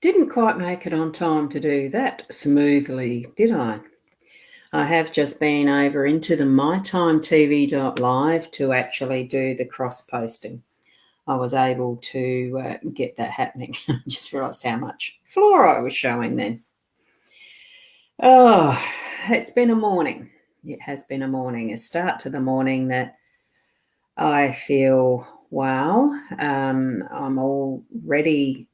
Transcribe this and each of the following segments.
Didn't quite make it on time to do that smoothly, did I? I have just been over into the mytimetv.live to actually do the cross-posting. I was able to get that happening. I just realised how much floor I was showing then. Oh, it's been a morning. It has been a morning, a start to the morning that I feel, wow, I'm already...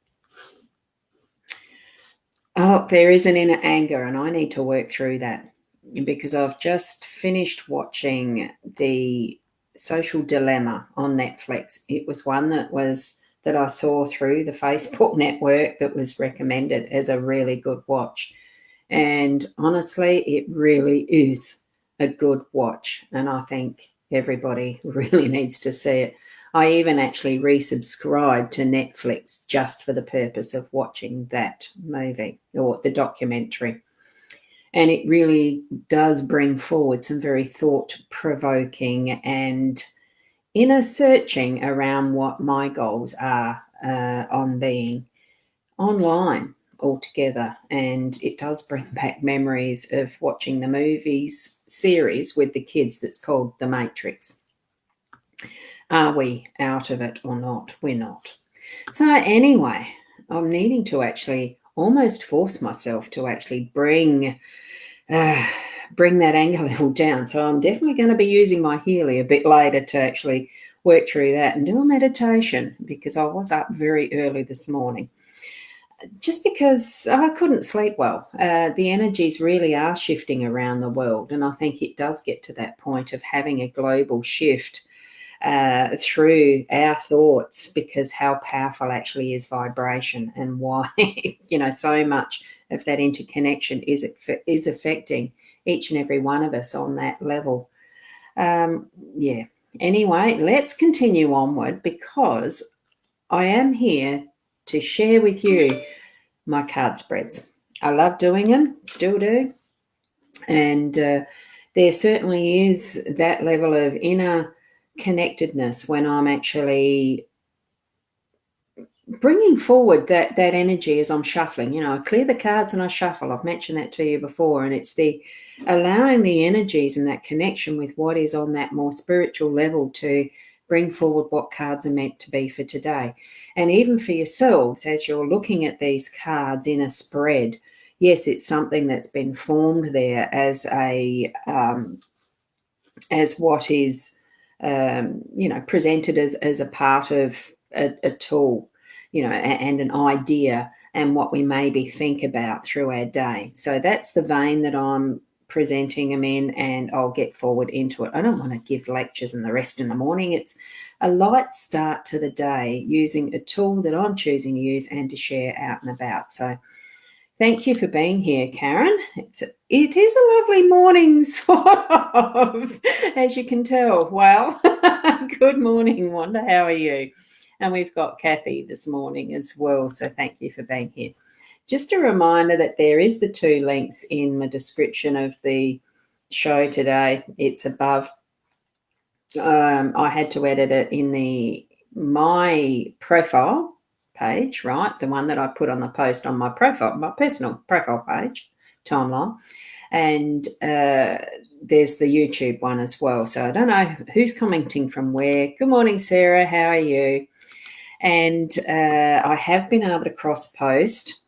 Oh, look, there is an inner anger, and I need to work through that because I've just finished watching the Social Dilemma on Netflix. It was one that I saw through the Facebook network that was recommended as a really good watch. And honestly, it really is a good watch, and I think everybody really needs to see it. I even actually resubscribed to Netflix just for the purpose of watching that movie or the documentary. And it really does bring forward some very thought-provoking and inner searching around what my goals are on being online altogether. And it does bring back memories of watching the movies series with the kids that's called The Matrix. Are we out of it or not? We're not. So anyway, I'm needing to actually almost force myself to actually bring that anger level down. So I'm definitely going to be using my Healy a bit later to actually work through that and do a meditation, because I was up very early this morning just because I couldn't sleep well. The energies really are shifting around the world, and I think it does get to that point of having a global shift through our thoughts, because how powerful actually is vibration, and why so much of that interconnection is affecting each and every one of us on that level. Anyway, let's continue onward, because I am here to share with you my card spreads. I love doing them, still do, and there certainly is that level of inner connectedness when I'm actually bringing forward that energy as I'm shuffling. I clear the cards and I shuffle. I've mentioned that to you before, and it's the allowing the energies and that connection with what is on that more spiritual level to bring forward what cards are meant to be for today. And even for yourselves, as you're looking at these cards in a spread, yes, it's something that's been formed there as what is presented as a part of a tool, and an idea, and what we maybe think about through our day. So that's the vein that I'm presenting them in, and I'll get forward into it. I don't want to give lectures and the rest in the morning. It's a light start to the day using a tool that I'm choosing to use and to share out and about. So thank you for being here, Karen. It is a lovely morning, sort of, as you can tell. Well, good morning, Wanda. How are you? And we've got Kathy this morning as well, so thank you for being here. Just a reminder that there is the 2 links in the description of the show today. It's above. I had to edit it in my profile page, right? The one that I put on the post on my profile, my personal profile page, timeline. And there's the YouTube one as well. So I don't know who's commenting from where. Good morning, Sarah. How are you? And I have been able to cross-post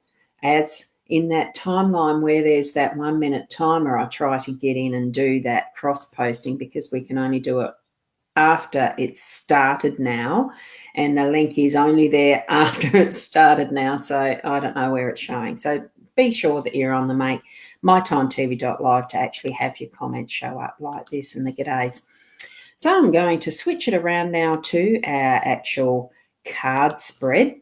as in that timeline where there's that 1-minute timer. I try to get in and do that cross-posting, because we can only do it after it's started now, and the link is only there after it's started now, so I don't know where it's showing. So be sure that you're on the mytimetv.live to actually have your comments show up like this in the g'days. So I'm going to switch it around now to our actual card spread.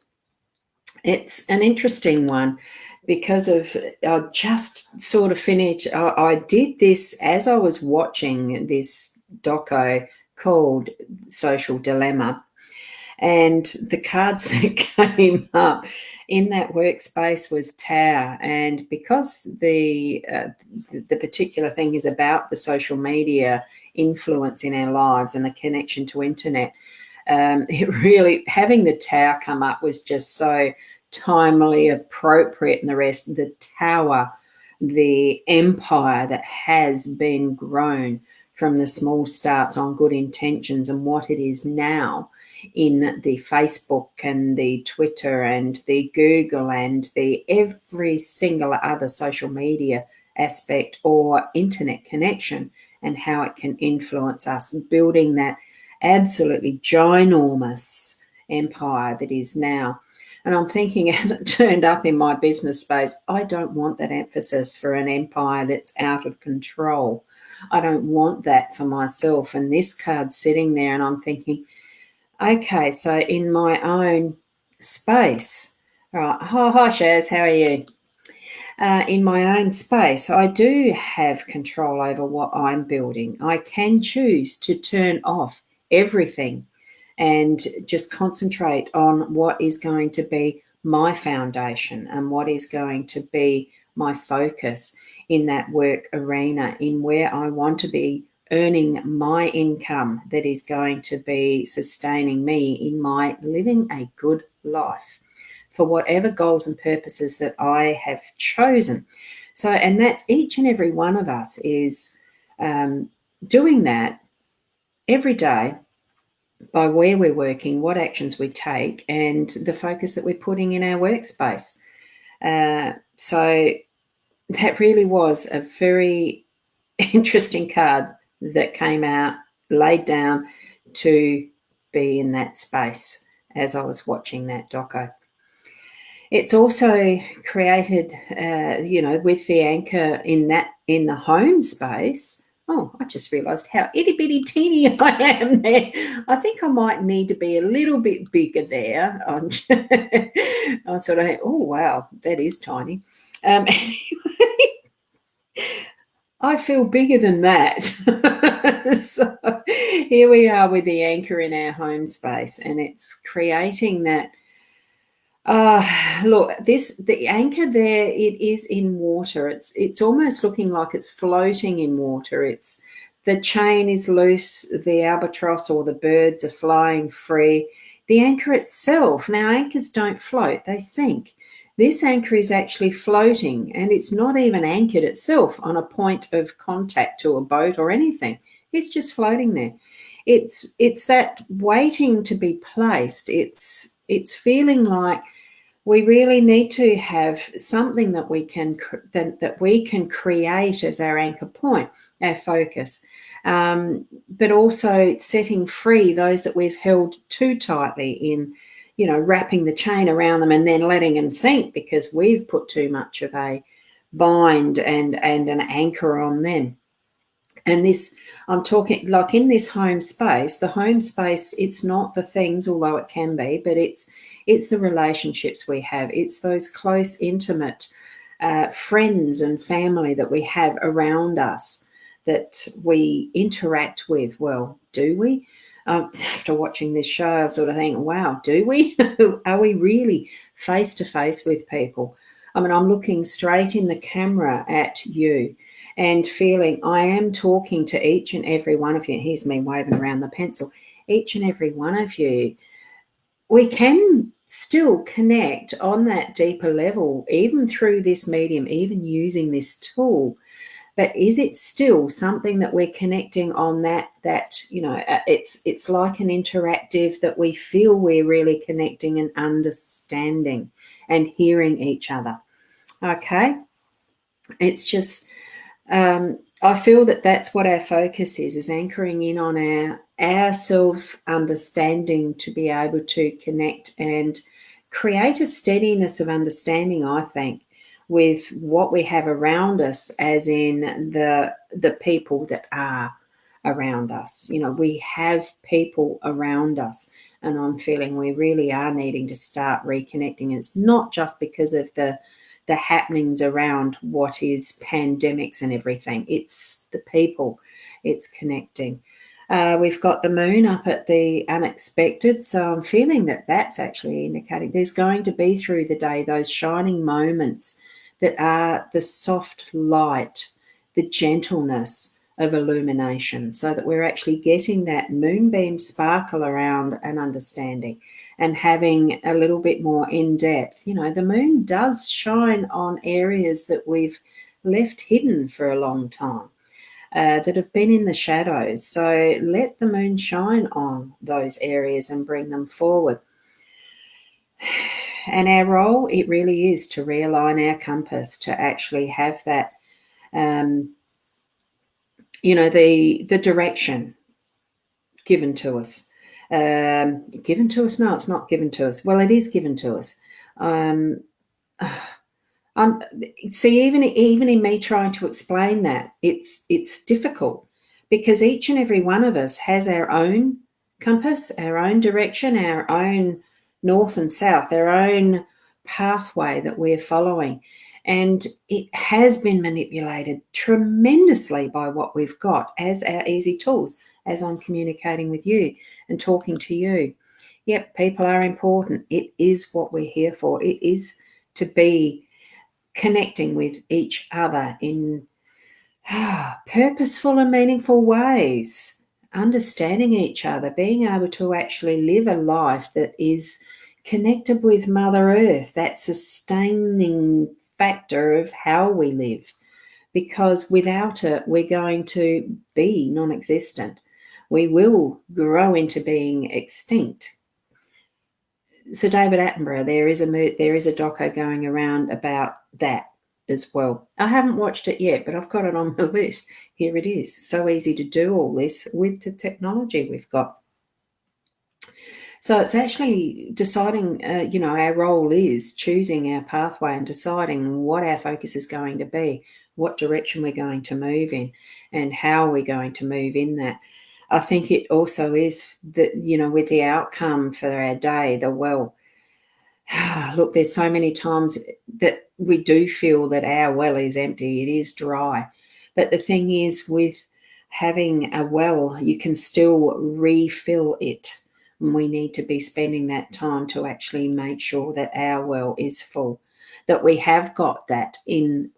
It's an interesting one because I just sort of finished. I did this as I was watching this doco called Social Dilemma, and the cards that came up in that workspace was Tower. And because the particular thing is about the social media influence in our lives and the connection to internet, it really, having the Tower come up was just so timely, appropriate, and the rest, the tower, the empire that has been grown from the small starts on good intentions and what it is now in the Facebook and the Twitter and the Google and the every single other social media aspect or internet connection, and how it can influence us, building that absolutely ginormous empire that is now. And I'm thinking, as it turned up in my business space, I don't want that emphasis for an empire that's out of control. I don't want that for myself. And this card's sitting there, and I'm thinking, okay, so in my own space, right? Oh, hi, Shaz, how are you? In my own space, I do have control over what I'm building. I can choose to turn off everything and just concentrate on what is going to be my foundation and what is going to be my focus in that work arena, in where I want to be earning my income that is going to be sustaining me in my living a good life for whatever goals and purposes that I have chosen. So, and that's each and every one of us is doing that every day by where we're working, what actions we take, and the focus that we're putting in our workspace. So that really was a very interesting card that came out, laid down to be in that space as I was watching that doco. It's also created, with the anchor in the home space. Oh, I just realised how itty bitty teeny I am there. I think I might need to be a little bit bigger there. I sort of, oh wow, that is tiny. Anyway, I feel bigger than that. So here we are with the anchor in our home space, and it's creating that. Look, the anchor there, it is in water. It's almost looking like it's floating in water. It's the chain is loose, the albatross or the birds are flying free. The anchor itself, now anchors don't float, they sink. This anchor is actually floating, and it's not even anchored itself on a point of contact to a boat or anything. It's just floating there. It's that waiting to be placed. It's feeling like we really need to have something that we can create as our anchor point, our focus, but also setting free those that we've held too tightly in, wrapping the chain around them and then letting them sink because we've put too much of a bind and an anchor on them. And this, I'm talking like in this home space, the home space, it's not the things, although it can be, but it's the relationships we have. It's those close, intimate friends and family that we have around us that we interact with. Well, do we? After watching this show, I sort of think, wow, do we? Are we really face to face with people? I mean, I'm looking straight in the camera at you and feeling I am talking to each and every one of you. Here's me waving around the pencil. Each and every one of you, we can still connect on that deeper level, even through this medium, even using this tool. But is it still something that we're connecting on that it's like an interactive that we feel we're really connecting and understanding and hearing each other? Okay. It's just, I feel that that's what our focus is anchoring in on our self-understanding to be able to connect and create a steadiness of understanding, I think, with what we have around us, as in the people that are around us. We have people around us, and I'm feeling we really are needing to start reconnecting. It's not just because of the happenings around what is pandemics and everything. It's the people, it's connecting. We've got the moon up at the unexpected, so I'm feeling that that's actually indicating there's going to be through the day those shining moments that are the soft light, the gentleness of illumination, so that we're actually getting that moonbeam sparkle around an understanding. and having a little bit more in depth. The moon does shine on areas that we've left hidden for a long time, that have been in the shadows. So let the moon shine on those areas and bring them forward. And our role, it really is to realign our compass, to actually have that, the direction given to us. Given to us? No, it's not given to us. Well, it is given to us. See, even in me trying to explain that, it's difficult, because each and every one of us has our own compass, our own direction, our own north and south, our own pathway that we're following. And it has been manipulated tremendously by what we've got as our easy tools, as I'm communicating with you and talking to you. Yep, people are important. It is what we're here for. It is to be connecting with each other in purposeful and meaningful ways, understanding each other, being able to actually live a life that is connected with Mother Earth, that sustaining factor of how we live, because without it, we're going to be non-existent. We will grow into being extinct. So David Attenborough, there is a doco going around about that as well. I haven't watched it yet, but I've got it on the list. Here it is. So easy to do all this with the technology we've got. So it's actually deciding, our role is choosing our pathway and deciding what our focus is going to be, what direction we're going to move in, and how we're going to move in that. I think it also is that, with the outcome for our day, look, there's so many times that we do feel that our well is empty, it is dry. But the thing is, with having a well, you can still refill it. And we need to be spending that time to actually make sure that our well is full, that we have got that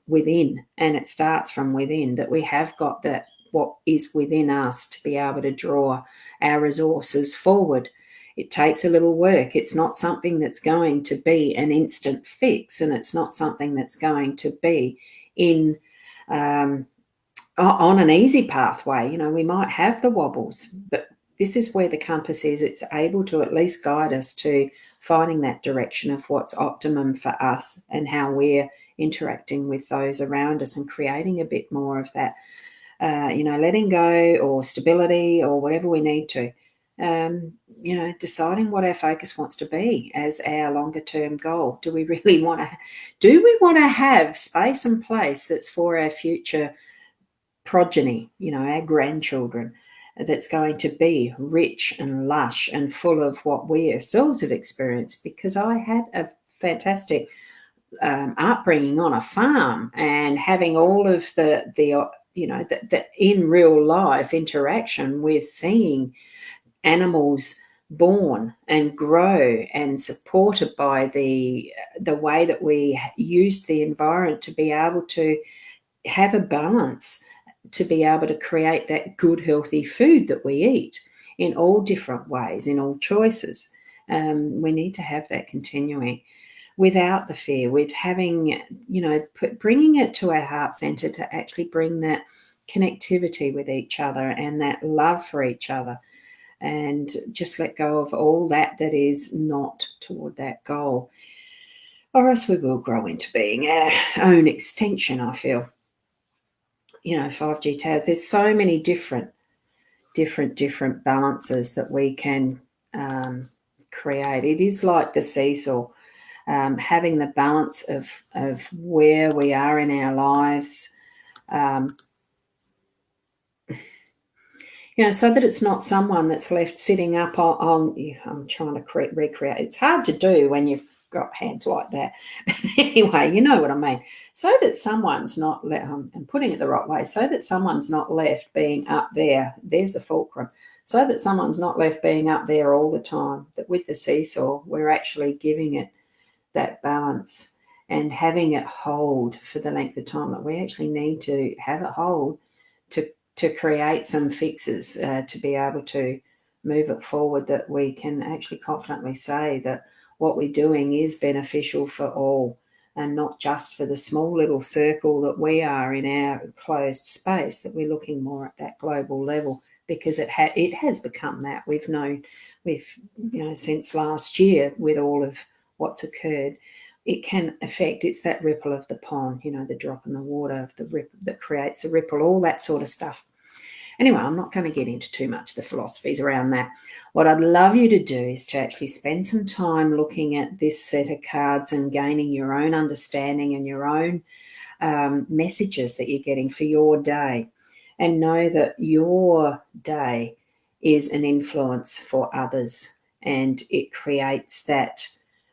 within, and it starts from within, that we have got that, what is within us, to be able to draw our resources forward. It takes a little work. It's not something that's going to be an instant fix, and it's not something that's going to be on an easy pathway. We might have the wobbles, but this is where the compass is. It's able to at least guide us to finding that direction of what's optimum for us and how we're interacting with those around us, and creating a bit more of that, letting go or stability or whatever we need to. Deciding what our focus wants to be as our longer term goal. Do we want to have space and place that's for our future progeny, our grandchildren, that's going to be rich and lush and full of what we ourselves have experienced? Because I had a fantastic upbringing on a farm, and having all of the in real life interaction with seeing animals born and grow, and supported by the way that we used the environment to be able to have a balance, to be able to create that good, healthy food that we eat in all different ways, in all choices. We need to have that continuing without the fear, with having, bringing it to our heart center, to actually bring that connectivity with each other and that love for each other, and just let go of all that is not toward that goal, or else we will grow into being our own extinction, I feel. 5G towers, there's so many different balances that we can create. It is like the seesaw, having the balance of where we are in our lives, so that it's not someone that's left sitting up on I'm trying to recreate. It's hard to do when you've got hands like that. But anyway, you know what I mean. So that someone's not I'm putting it the right way, so that someone's not left being up there. There's the fulcrum. So that someone's not left being up there all the time. That with the seesaw, we're actually giving it that balance and having it hold for the length of time that we actually need to have it hold to create some fixes, to be able to move it forward, that we can actually confidently say that what we're doing is beneficial for all, and not just for the small little circle that we are in our closed space, that we're looking more at that global level, because it has become that. We've known, since last year, with all of what's occurred, it can affect, it's that ripple of the pond, the drop in the water of the ripple that creates a ripple, all that sort of stuff. Anyway, I'm not going to get into too much the philosophies around that. What I'd love you to do is to actually spend some time looking at this set of cards and gaining your own understanding and your own messages that you're getting for your day. And know that your day is an influence for others, and it creates that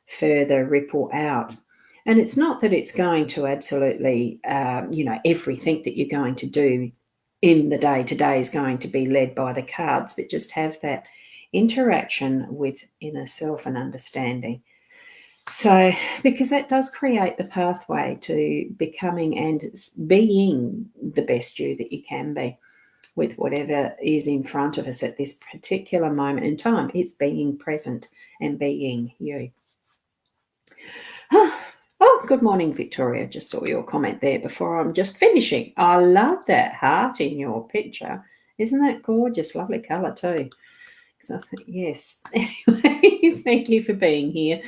further ripple out. And it's not that it's going to absolutely, everything that you're going to do in the day to day is going to be led by the cards, but just have that interaction with inner self and understanding. So, because that does create the pathway to becoming and being the best you that you can be, with whatever is in front of us at this particular moment in time. It's being present and being you. Oh, good morning, Victoria. Just saw your comment there before I'm just finishing. I love that heart in your picture. Isn't that gorgeous? Lovely colour too. So, yes. Anyway, thank you for being here.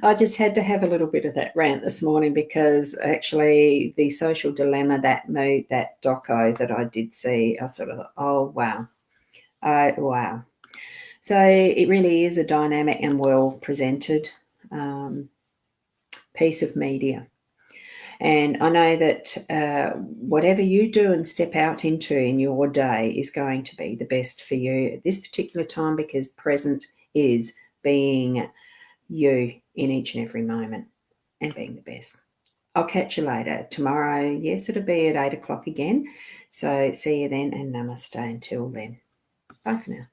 I just had to have a little bit of that rant this morning, because actually the social dilemma, that mood, that doco that I did see, I sort of thought, oh, wow. Wow. So it really is a dynamic and well presented piece of media. And I know that whatever you do and step out into in your day is going to be the best for you at this particular time, because present is being you in each and every moment and being the best. I'll catch you later. Tomorrow, yes, it'll be at 8 o'clock again. So see you then, and namaste until then. Bye for now.